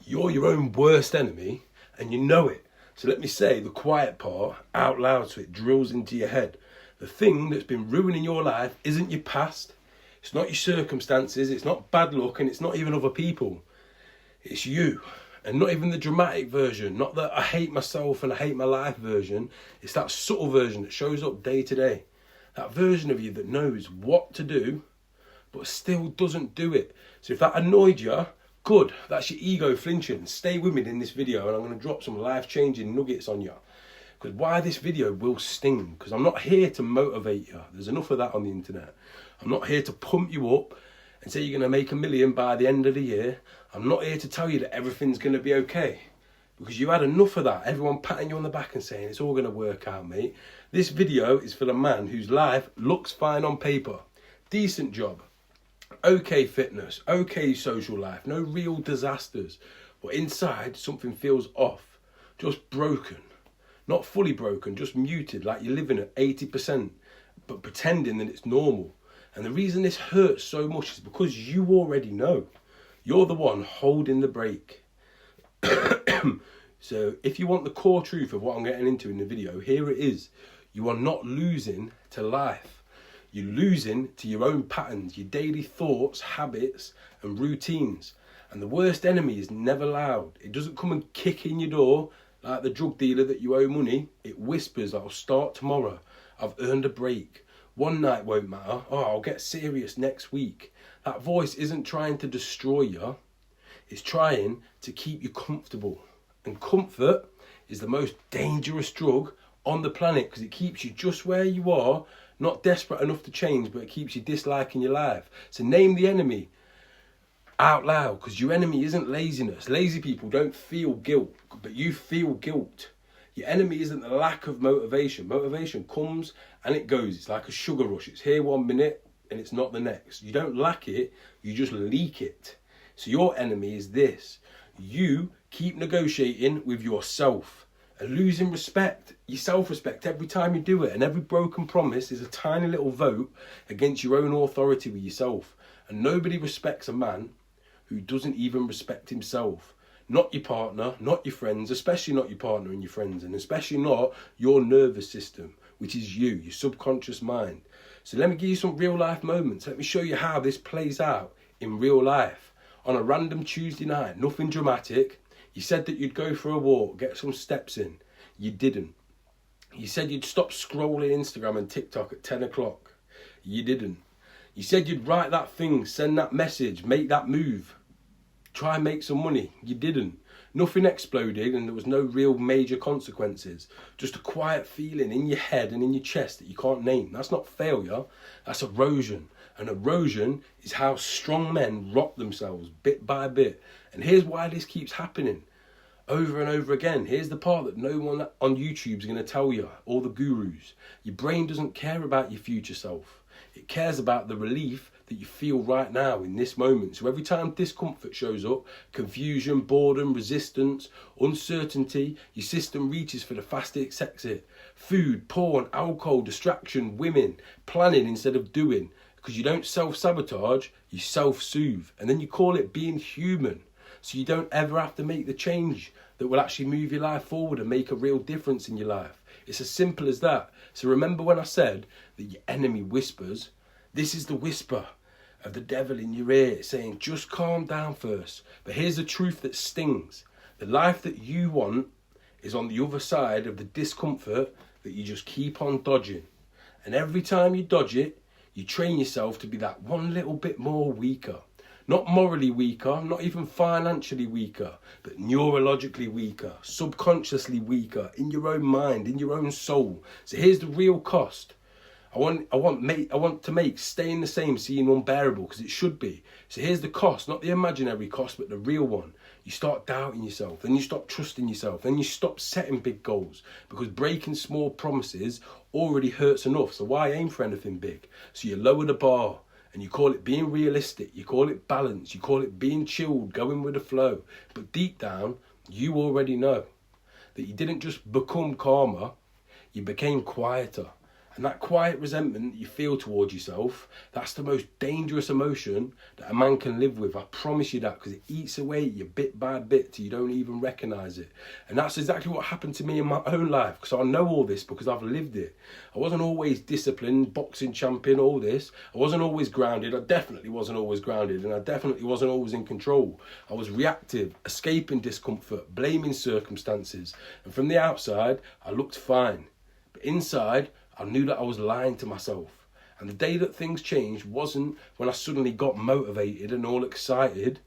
You're your own worst enemy and you know it. So let me say the quiet part out loud so it drills into your head. The thing that's been ruining your life isn't your past. It's not your circumstances. It's not bad luck, and it's not even other people. It's you. And not even the dramatic version. Not the I hate myself and I hate my life version. It's that subtle version that shows up day to day. That version of you that knows what to do, but still doesn't do it. So if that annoyed you, good. That's your ego flinching. Stay with me in this video and I'm going to drop some life-changing nuggets on you. Because why this video will sting. Because I'm not here to motivate you. There's enough of that on the internet. I'm not here to pump you up and say you're going to make $1 million by the end of the year. I'm not here to tell you that everything's going to be okay. Because you had enough of that. Everyone patting you on the back and saying it's all going to work out, mate. This video is for the man whose life looks fine on paper. Decent job. Okay fitness. Okay social life. No real disasters. But inside something feels off. Just broken. Not fully broken. Just muted. Like you're living at 80%. But pretending that it's normal. And the reason this hurts so much is because you already know. You're the one holding the brake. So if you want the core truth of what I'm getting into in the video, here it is. You are not losing to life. You're losing to your own patterns, your daily thoughts, habits and routines. And the worst enemy is never loud. It doesn't come and kick in your door like the drug dealer that you owe money. It whispers, I'll start tomorrow. I've earned a break. One night won't matter. Oh, I'll get serious next week. That voice isn't trying to destroy you. It's trying to keep you comfortable. And comfort is the most dangerous drug on the planet because it keeps you just where you are, not desperate enough to change, but it keeps you disliking your life. So name the enemy out loud, because your enemy isn't laziness. Lazy people don't feel guilt, but you feel guilt. Your enemy isn't the lack of motivation. Motivation comes and it goes. It's like a sugar rush. It's here 1 minute and it's not the next. You don't lack it, you just leak it. So your enemy is this. You keep negotiating with yourself and losing respect, your self-respect every time you do it. And every broken promise is a tiny little vote against your own authority with yourself. And nobody respects a man who doesn't even respect himself. Not your partner, not your friends, especially not your partner and your friends, and especially not your nervous system, which is you, your subconscious mind. So let me give you some real life moments. Let me show you how this plays out in real life. On a random Tuesday night, nothing dramatic. You said that you'd go for a walk, get some steps in. You didn't. You said you'd stop scrolling Instagram and TikTok at 10 o'clock. You didn't. You said you'd write that thing, send that message, make that move. Try and make some money. You didn't. Nothing exploded and there was no real major consequences. Just a quiet feeling in your head and in your chest that you can't name. That's not failure, that's erosion. And erosion is how strong men rot themselves bit by bit. And here's why this keeps happening over and over again. Here's the part that no one on YouTube is going to tell you, all the gurus. Your brain doesn't care about your future self. It cares about the relief that you feel right now in this moment. So every time discomfort shows up, confusion, boredom, resistance, uncertainty, your system reaches for the fastest exit. Food, porn, alcohol, distraction, women, planning instead of doing. Because you don't self-sabotage, you self-soothe. And then you call it being human. So you don't ever have to make the change that will actually move your life forward and make a real difference in your life. It's as simple as that. So remember when I said that your enemy whispers? This is the whisper of the devil in your ear saying, just calm down first. But here's the truth that stings. The life that you want is on the other side of the discomfort that you just keep on dodging. And every time you dodge it, you train yourself to be that one little bit more weaker. Not morally weaker, not even financially weaker, but neurologically weaker, subconsciously weaker, in your own mind, in your own soul. So here's the real cost. I want to make staying the same seem unbearable, because it should be. So here's the cost, not the imaginary cost, but the real one. You start doubting yourself, then you stop trusting yourself, then you stop setting big goals, because breaking small promises already hurts enough. So why aim for anything big? So you lower the bar and you call it being realistic, you call it balance, you call it being chilled, going with the flow. But deep down, you already know that you didn't just become calmer, you became quieter. And that quiet resentment that you feel towards yourself, that's the most dangerous emotion that a man can live with. I promise you that, because it eats away at you bit by bit till you don't even recognise it. And that's exactly what happened to me in my own life, because I know all this because I've lived it. I wasn't always disciplined, boxing champion, all this. I wasn't always grounded. I definitely wasn't always grounded, and I definitely wasn't always in control. I was reactive, escaping discomfort, blaming circumstances. And from the outside, I looked fine. But inside, I knew that I was lying to myself. And the day that things changed wasn't when I suddenly got motivated and all excited.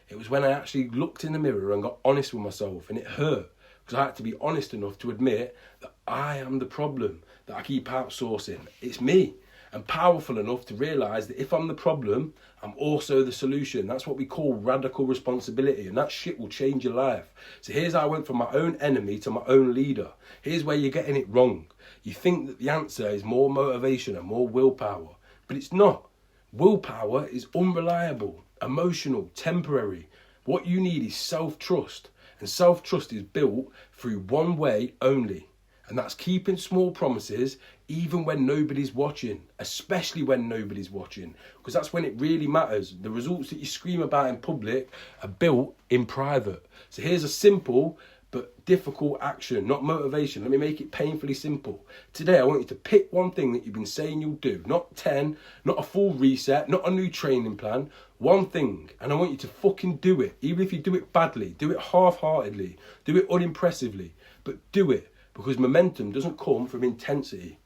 It was when I actually looked in the mirror and got honest with myself. And it hurt, because I had to be honest enough to admit that I am the problem that I keep outsourcing. It's me. And powerful enough to realise that if I'm the problem, I'm also the solution. That's what we call radical responsibility, and that shit will change your life. So here's how I went from my own enemy to my own leader. Here's where you're getting it wrong. You think that the answer is more motivation and more willpower, but it's not. Willpower is unreliable, emotional, temporary. What you need is self-trust, and self-trust is built through one way only. And that's keeping small promises even when nobody's watching, especially when nobody's watching, because that's when it really matters. The results that you scream about in public are built in private. So here's a simple but difficult action, not motivation. Let me make it painfully simple. Today, I want you to pick one thing that you've been saying you'll do, not 10, not a full reset, not a new training plan, one thing. And I want you to fucking do it. Even if you do it badly, do it half-heartedly, do it unimpressively, but do it. Because momentum doesn't come from intensity.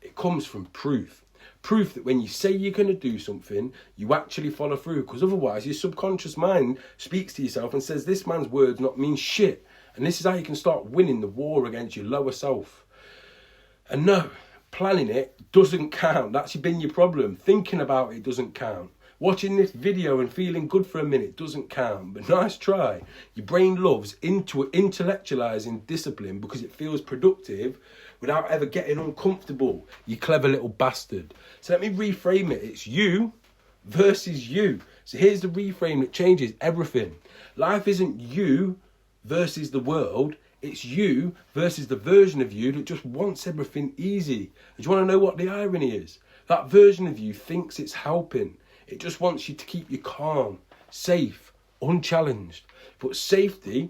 It comes from proof. Proof that when you say you're going to do something, you actually follow through. Because otherwise, your subconscious mind speaks to yourself and says, this man's words not mean shit. And this is how you can start winning the war against your lower self. And no, planning it doesn't count. That's been your problem. Thinking about it doesn't count. Watching this video and feeling good for a minute doesn't count, but nice try. Your brain loves intellectualizing discipline because it feels productive without ever getting uncomfortable, you clever little bastard. So let me reframe it. It's you versus you. So here's the reframe that changes everything. Life isn't you versus the world. It's you versus the version of you that just wants everything easy. And do you want to know what the irony is? That version of you thinks it's helping. It just wants you to keep you calm, safe, unchallenged. But safety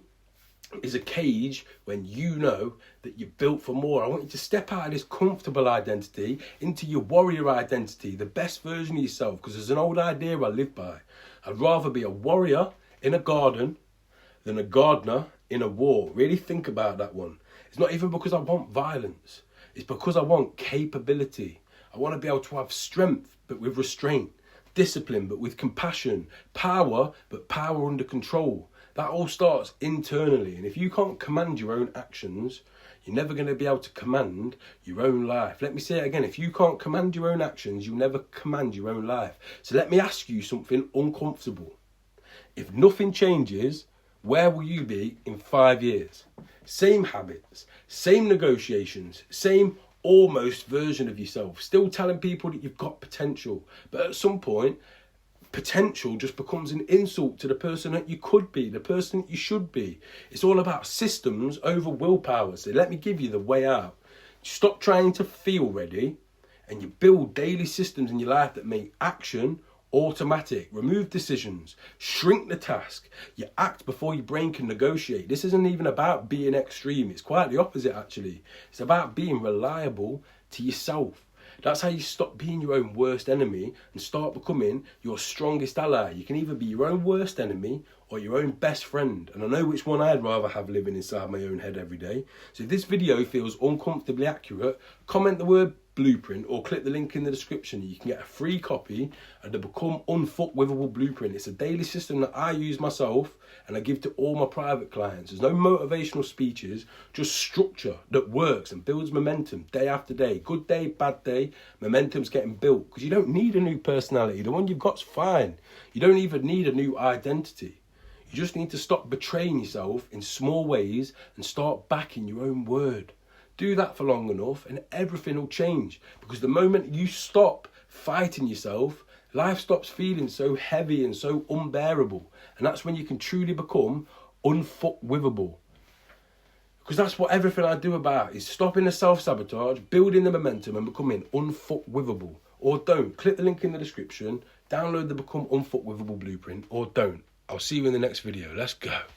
is a cage when you know that you're built for more. I want you to step out of this comfortable identity into your warrior identity, the best version of yourself. Because there's an old idea I live by. I'd rather be a warrior in a garden than a gardener in a war. Really think about that one. It's not even because I want violence. It's because I want capability. I want to be able to have strength, but with restraint. Discipline, but with compassion. Power, but power under control. That all starts internally. And if you can't command your own actions, you're never going to be able to command your own life. Let me say it again. If you can't command your own actions, you'll never command your own life. So let me ask you something uncomfortable. If nothing changes, where will you be in 5 years? Same habits, same negotiations, same almost version of yourself, still telling people that you've got potential. But at some point, potential just becomes an insult to the person that you could be, the person that you should be. It's all about systems over willpower. So let me give you the way out. Stop trying to feel ready and you build daily systems in your life that make action automatic. Remove decisions, shrink the task. You act before your brain can negotiate. This isn't even about being extreme. It's quite the opposite, actually. It's about being reliable to yourself. That's how you stop being your own worst enemy and start becoming your strongest ally. You can either be your own worst enemy or your own best friend. And I know which one I'd rather have living inside my own head every day. So if this video feels uncomfortably accurate, comment the word blueprint or click the link in the description. You can get a free copy of the Become Unfuckwithable Blueprint. It's a daily system that I use myself and I give to all my private clients. There's no motivational speeches, just structure that works and builds momentum day after day. Good day, bad day, momentum's getting built because you don't need a new personality. The one you've got's fine. You don't even need a new identity. You just need to stop betraying yourself in small ways and start backing your own word. Do that for long enough and everything will change, because the moment you stop fighting yourself, life stops feeling so heavy and so unbearable. And that's when you can truly become unfuckwithable. Because that's what everything I do about is stopping the self-sabotage, building the momentum and becoming unfuckwithable. Or don't. Click the link in the description, download the Become Unfuckwithable blueprint, or don't. I'll see you in the next video. Let's go.